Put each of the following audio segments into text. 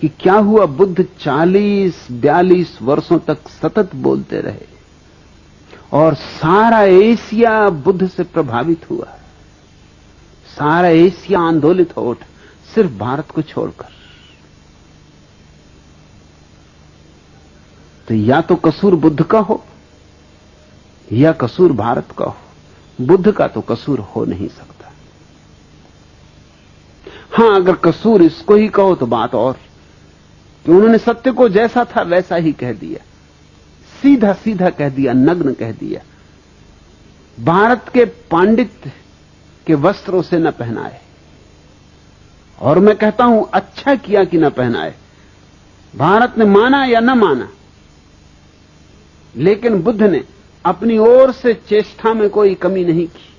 कि क्या हुआ, बुद्ध 40-42 वर्षों तक सतत बोलते रहे और सारा एशिया बुद्ध से प्रभावित हुआ। सारा एशिया आंदोलित हो उठा, सिर्फ भारत को छोड़कर। तो या तो कसूर बुद्ध का हो या कसूर भारत का हो। बुद्ध का तो कसूर हो नहीं सकता। हां, अगर कसूर इसको ही कहो तो बात और कि उन्होंने सत्य को जैसा था वैसा ही कह दिया, सीधा सीधा कह दिया, नग्न कह दिया। भारत के पांडित्य के वस्त्रों से न पहनाए, और मैं कहता हूं अच्छा किया कि न पहनाए। भारत ने माना या न माना, लेकिन बुद्ध ने अपनी ओर से चेष्टा में कोई कमी नहीं की।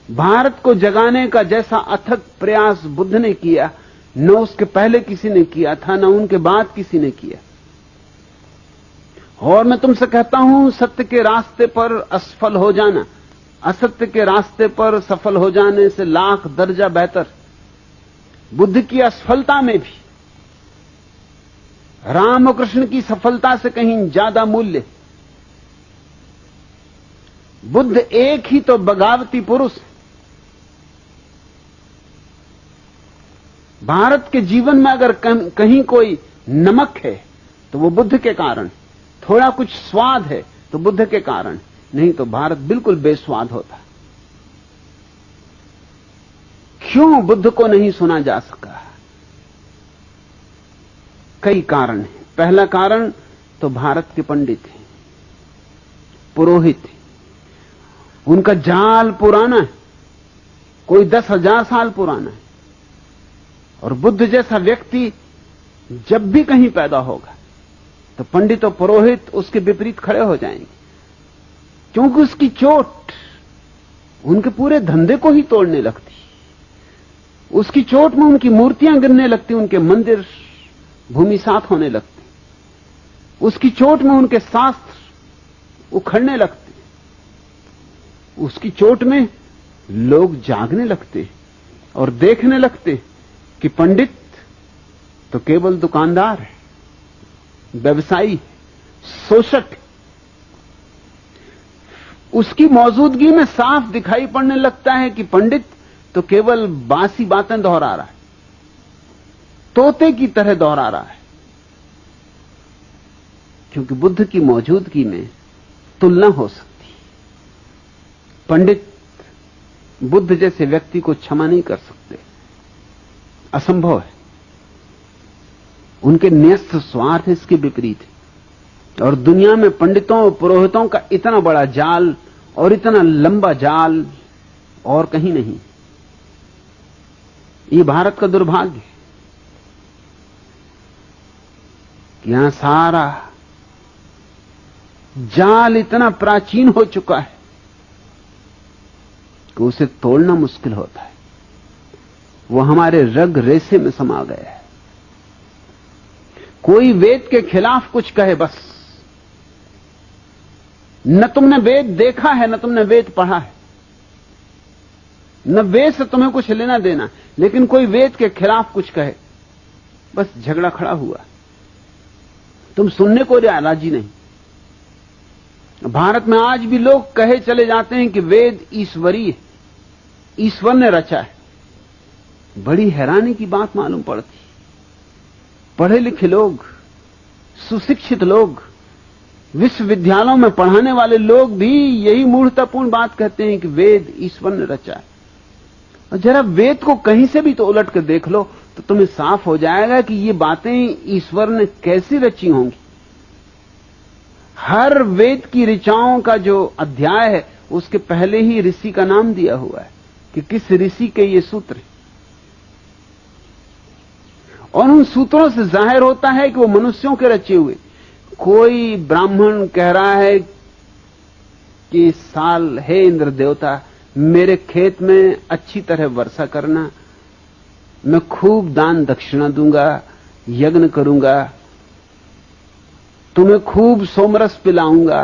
भारत को जगाने का जैसा अथक प्रयास बुद्ध ने किया, न उसके पहले किसी ने किया था, न उनके बाद किसी ने किया। और मैं तुमसे कहता हूं, सत्य के रास्ते पर असफल हो जाना असत्य के रास्ते पर सफल हो जाने से लाख दर्जा बेहतर। बुद्ध की असफलता में भी राम और कृष्ण की सफलता से कहीं ज्यादा मूल्य। बुद्ध एक ही तो बगावती पुरुष। भारत के जीवन में अगर कहीं कोई नमक है तो वो बुद्ध के कारण, थोड़ा कुछ स्वाद है तो बुद्ध के कारण, नहीं तो भारत बिल्कुल बेस्वाद होता। क्यों बुद्ध को नहीं सुना जा सका? कई कारण हैं। पहला कारण तो भारत के पंडित हैं, पुरोहित हैं। उनका जाल पुराना है, कोई 10,000 साल पुराना है। और बुद्ध जैसा व्यक्ति जब भी कहीं पैदा होगा तो पंडित और पुरोहित उसके विपरीत खड़े हो जाएंगे, क्योंकि उसकी चोट उनके पूरे धंधे को ही तोड़ने लगती। उसकी चोट में उनकी मूर्तियां गिरने लगती, उनके मंदिर भूमिसात होने लगते। उसकी चोट में उनके शास्त्र उखड़ने लगते। उसकी चोट में लोग जागने लगते और देखने लगते कि पंडित तो केवल दुकानदार है, व्यवसायी, शोषक। उसकी मौजूदगी में साफ दिखाई पड़ने लगता है कि पंडित तो केवल बासी बातें दोहरा रहा है, तोते की तरह दोहरा रहा है। क्योंकि बुद्ध की मौजूदगी में तुलना हो सकती। पंडित बुद्ध जैसे व्यक्ति को क्षमा नहीं कर सकते, असंभव है। उनके न्यस्त स्वार्थ इसके विपरीत है। और दुनिया में पंडितों और पुरोहितों का इतना बड़ा जाल और इतना लंबा जाल और कहीं नहीं। ये भारत का दुर्भाग्य है कि यहां सारा जाल इतना प्राचीन हो चुका है कि उसे तोड़ना मुश्किल होता है। वो हमारे रग रेशे में समा गया है। कोई वेद के खिलाफ कुछ कहे, बस न तुमने वेद देखा है, न तुमने वेद पढ़ा है, न वेद से तुम्हें कुछ लेना देना, लेकिन कोई वेद के खिलाफ कुछ कहे, बस झगड़ा खड़ा हुआ। तुम सुनने को राजी नहीं। भारत में आज भी लोग कहे चले जाते हैं कि वेद ईश्वरीय है, ईश्वर ने रचा है। बड़ी हैरानी की बात मालूम पड़ती। पढ़े लिखे लोग, सुशिक्षित लोग, विश्वविद्यालयों में पढ़ाने वाले लोग भी यही मूर्खतापूर्ण बात कहते हैं कि वेद ईश्वर ने रचा है। और जरा वेद को कहीं से भी तो उलट कर देख लो तो तुम्हें साफ हो जाएगा कि ये बातें ईश्वर ने कैसी रची होंगी। हर वेद की ऋचाओं का जो अध्याय है उसके पहले ही ऋषि का नाम दिया हुआ है कि किस ऋषि के ये सूत्र हैं। और उन सूत्रों से जाहिर होता है कि वो मनुष्यों के रचे हुए। कोई ब्राह्मण कह रहा है कि इस साल हे इंद्र देवता मेरे खेत में अच्छी तरह वर्षा करना, मैं खूब दान दक्षिणा दूंगा, यज्ञ करूंगा, तुम्हें खूब सोमरस पिलाऊंगा।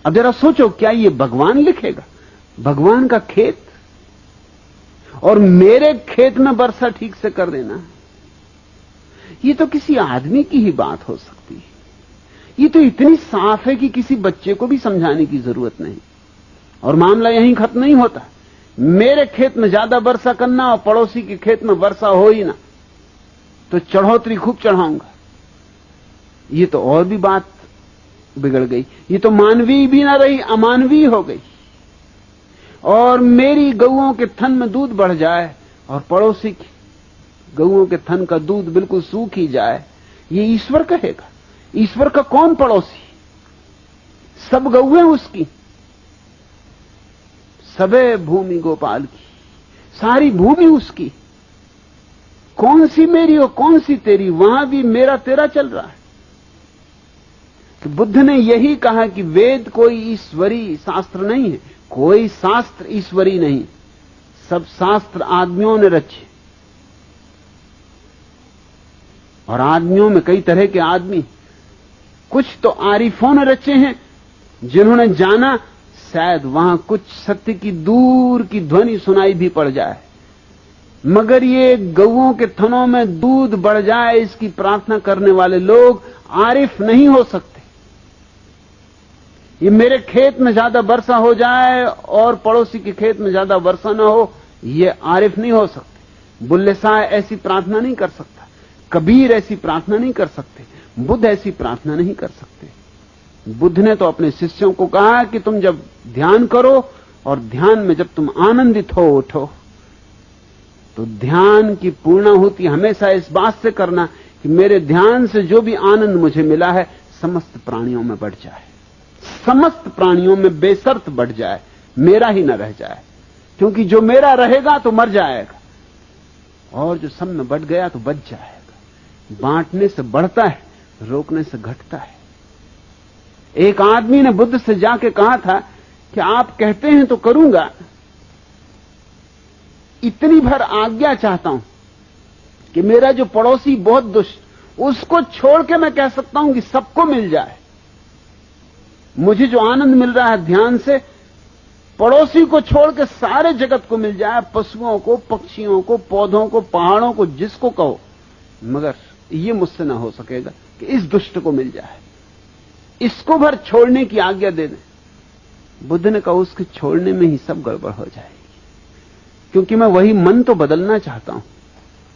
अब जरा सोचो, क्या ये भगवान लिखेगा? भगवान का खेत। और मेरे खेत में वर्षा ठीक से कर देना, ये तो किसी आदमी की ही बात हो सकती है। ये तो इतनी साफ है कि किसी बच्चे को भी समझाने की जरूरत नहीं। और मामला यहीं खत्म नहीं होता। मेरे खेत में ज्यादा वर्षा करना और पड़ोसी के खेत में वर्षा हो ही ना, तो चढ़ोतरी खूब चढ़ाऊंगा। ये तो और भी बात बिगड़ गई। ये तो मानवीय भी ना रही, अमानवीय हो गई। और मेरी गऊओं के थन में दूध बढ़ जाए और पड़ोसी की गऊओं के थन का दूध बिल्कुल सूख ही जाए, ये ईश्वर कहेगा? ईश्वर का कौन पड़ोसी? सब गऊएं उसकी, सबे भूमि गोपाल की, सारी भूमि उसकी। कौन सी मेरी और कौन सी तेरी? वहां भी मेरा तेरा चल रहा है। तो बुद्ध ने यही कहा कि वेद कोई ईश्वरी शास्त्र नहीं है, कोई शास्त्र ईश्वरी नहीं, सब शास्त्र आदमियों ने रचे। और आदमियों में कई तरह के आदमी, कुछ तो आरिफों ने रचे हैं जिन्होंने जाना शायद वहां कुछ सत्य की दूर की ध्वनि सुनाई भी पड़ जाए, मगर ये गऊओं के थनों में दूध बढ़ जाए इसकी प्रार्थना करने वाले लोग आरिफ नहीं हो सकते। ये मेरे खेत में ज्यादा वर्षा हो जाए और पड़ोसी के खेत में ज्यादा वर्षा ना हो, ये आरिफ नहीं हो सकते। बुल्ले शाह ऐसी प्रार्थना नहीं कर सकता, कबीर ऐसी प्रार्थना नहीं कर सकते, बुद्ध ऐसी प्रार्थना नहीं कर सकते। बुद्ध ने तो अपने शिष्यों को कहा कि तुम जब ध्यान करो और ध्यान में जब तुम आनंदित हो उठो, तो ध्यान की पूर्णाहुति हमेशा इस बात से करना कि मेरे ध्यान से जो भी आनंद मुझे मिला है समस्त प्राणियों में बढ़ जाए, समस्त प्राणियों में बेशर्त बढ़ जाए, मेरा ही न रह जाए। क्योंकि जो मेरा रहेगा तो मर जाएगा और जो सब में बढ़ गया तो बच जाएगा। बांटने से बढ़ता है, रोकने से घटता है। एक आदमी ने बुद्ध से जाके कहा था कि आप कहते हैं तो करूंगा, इतनी भर आज्ञा चाहता हूं कि मेरा जो पड़ोसी बहुत दुष्ट, उसको छोड़ के मैं कह सकता हूं कि सबको मिल जाए। मुझे जो आनंद मिल रहा है ध्यान से, पड़ोसी को छोड़ के सारे जगत को मिल जाए, पशुओं को, पक्षियों को, पौधों को, पहाड़ों को, जिसको कहो, मगर ये मुझसे ना हो सकेगा कि इस दुष्ट को मिल जाए। इसको भर छोड़ने की आज्ञा दे दें। बुद्ध ने कहा उसके छोड़ने में ही सब गड़बड़ हो जाएगी, क्योंकि मैं वही मन तो बदलना चाहता हूं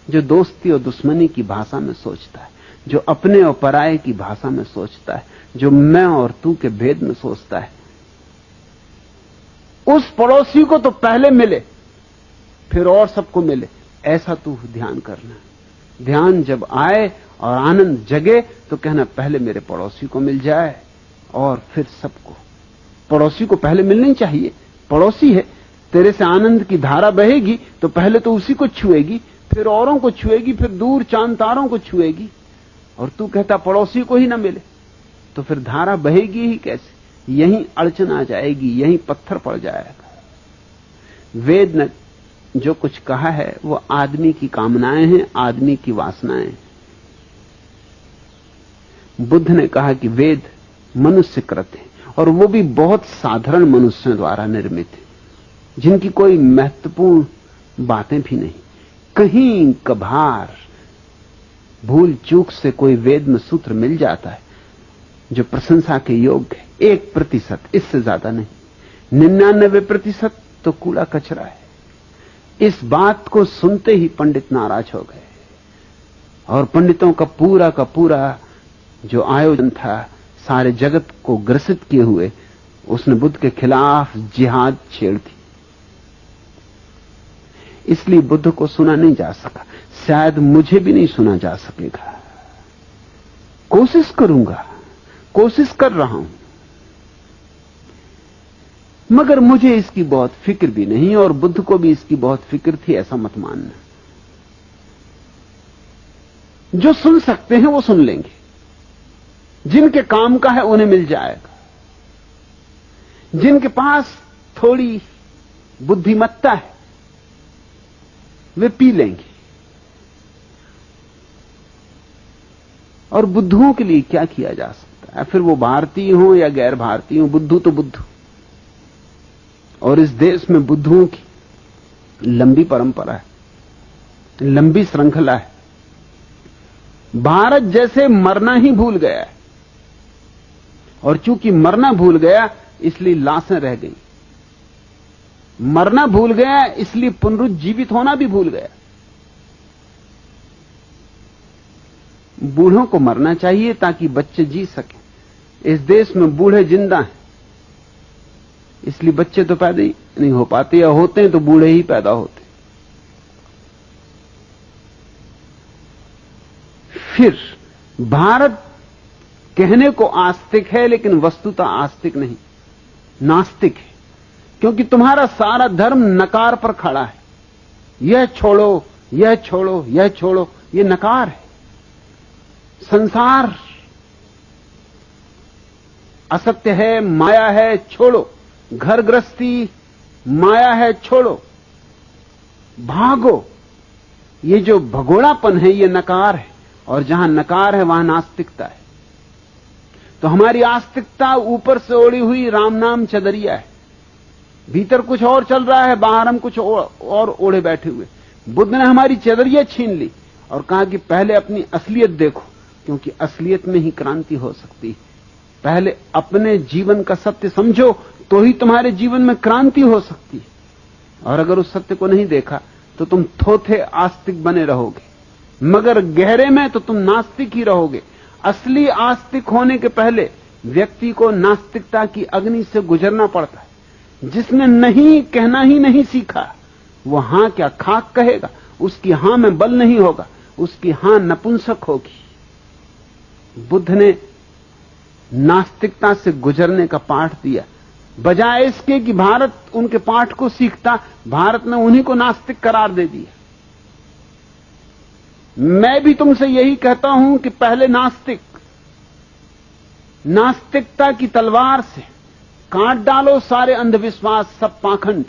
जो दोस्ती और दुश्मनी की भाषा में सोचता है, जो अपने और पराये की भाषा में सोचता है, जो मैं और तू के भेद में सोचता है। उस पड़ोसी को तो पहले मिले, फिर और सबको मिले, ऐसा तू ध्यान करना। ध्यान जब आए और आनंद जगे तो कहना पहले मेरे पड़ोसी को मिल जाए और फिर सबको। पड़ोसी को पहले मिलनी चाहिए, पड़ोसी है, तेरे से आनंद की धारा बहेगी तो पहले तो उसी को छुएगी, फिर औरों को छुएगी, फिर दूर चांद तारों को छुएगी। और तू कहता पड़ोसी को ही ना मिले, तो फिर धारा बहेगी ही कैसे? यहीं अड़चन आ जाएगी, यहीं पत्थर पड़ जाएगा। वेद ने जो कुछ कहा है वो आदमी की कामनाएं हैं, आदमी की वासनाएं। बुद्ध ने कहा कि वेद मनुष्य कृत है, और वो भी बहुत साधारण मनुष्यों द्वारा निर्मित है, जिनकी कोई महत्वपूर्ण बातें भी नहीं। कहीं कभार भूल चूक से कोई वेद में सूत्र मिल जाता है जो प्रशंसा के योग्य है, 1%, इससे ज्यादा नहीं। 99% तो कूड़ा कचरा है। इस बात को सुनते ही पंडित नाराज हो गए, और पंडितों का पूरा जो आयोजन था सारे जगत को ग्रसित किए हुए, उसने बुद्ध के खिलाफ जिहाद छेड़ दी। इसलिए बुद्ध को सुना नहीं जा सका, शायद मुझे भी नहीं सुना जा सकेगा। कोशिश करूंगा, कोशिश कर रहा हूं, मगर मुझे इसकी बहुत फिक्र भी नहीं, और बुद्ध को भी इसकी बहुत फिक्र थी, ऐसा मत मानना। जो सुन सकते हैं वो सुन लेंगे, जिनके काम का है उन्हें मिल जाएगा, जिनके पास थोड़ी बुद्धिमत्ता है वे पी लेंगे। और बुद्धुओं के लिए क्या किया जा सकता है? फिर वो भारतीय हो या गैर भारतीय हो, बुद्धू तो बुद्धू। और इस देश में बुद्धुओं की लंबी परंपरा है, लंबी श्रृंखला है। भारत जैसे मरना ही भूल गया है, और चूंकि मरना भूल गया इसलिए लाशें रह गई। मरना भूल गया इसलिए पुनरुज्जीवित होना भी भूल गया। बूढ़ों को मरना चाहिए ताकि बच्चे जी सकें। इस देश में बूढ़े जिंदा हैं, इसलिए बच्चे तो पैदा ही नहीं हो पाते, या होते हैं तो बूढ़े ही पैदा होते। फिर भारत कहने को आस्तिक है, लेकिन वस्तुतः आस्तिक नहीं, नास्तिक है। क्योंकि तुम्हारा सारा धर्म नकार पर खड़ा है। यह छोड़ो, यह छोड़ो, यह छोड़ो, यह नकार है। संसार असत्य है, माया है, छोड़ो। घर गृहस्थी माया है, छोड़ो, भागो। ये जो भगोड़ापन है ये नकार है, और जहां नकार है वहां नास्तिकता है। तो हमारी आस्तिकता ऊपर से ओढ़ी हुई राम नाम चदरिया है, भीतर कुछ और चल रहा है, बाहर हम कुछ और ओढ़े बैठे हुए। बुद्ध ने हमारी चदरिया छीन ली और कहा कि पहले अपनी असलियत देखो, क्योंकि असलियत में ही क्रांति हो सकती है। पहले अपने जीवन का सत्य समझो, तो ही तुम्हारे जीवन में क्रांति हो सकती है। और अगर उस सत्य को नहीं देखा तो तुम थोथे आस्तिक बने रहोगे, मगर गहरे में तो तुम नास्तिक ही रहोगे। असली आस्तिक होने के पहले व्यक्ति को नास्तिकता की अग्नि से गुजरना पड़ता है। जिसने नहीं कहना ही नहीं सीखा, वो हां क्या खाक कहेगा, उसकी हां में बल नहीं होगा, उसकी हां नपुंसक होगी। बुद्ध ने नास्तिकता से गुजरने का पाठ दिया, बजाय इसके कि भारत उनके पाठ को सीखता, भारत ने उन्हीं को नास्तिक करार दे दिया। मैं भी तुमसे यही कहता हूं कि पहले नास्तिकता की तलवार से काट डालो सारे अंधविश्वास, सब पाखंड,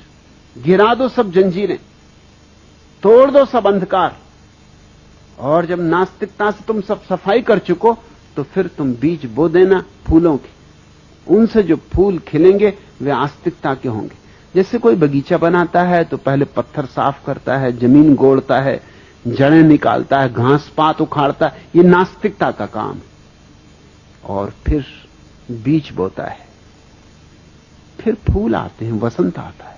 गिरा दो सब जंजीरें, तोड़ दो सब अंधकार। और जब नास्तिकता से तुम सब सफाई कर चुको तो फिर तुम बीज बो देना फूलों के। उनसे जो फूल खिलेंगे वे आस्तिकता के होंगे। जैसे कोई बगीचा बनाता है तो पहले पत्थर साफ करता है, जमीन गोड़ता है, जड़ें निकालता है, घास पात उखाड़ता है, ये नास्तिकता का काम है। और फिर बीज बोता है, फिर फूल आते हैं, वसंत आता है।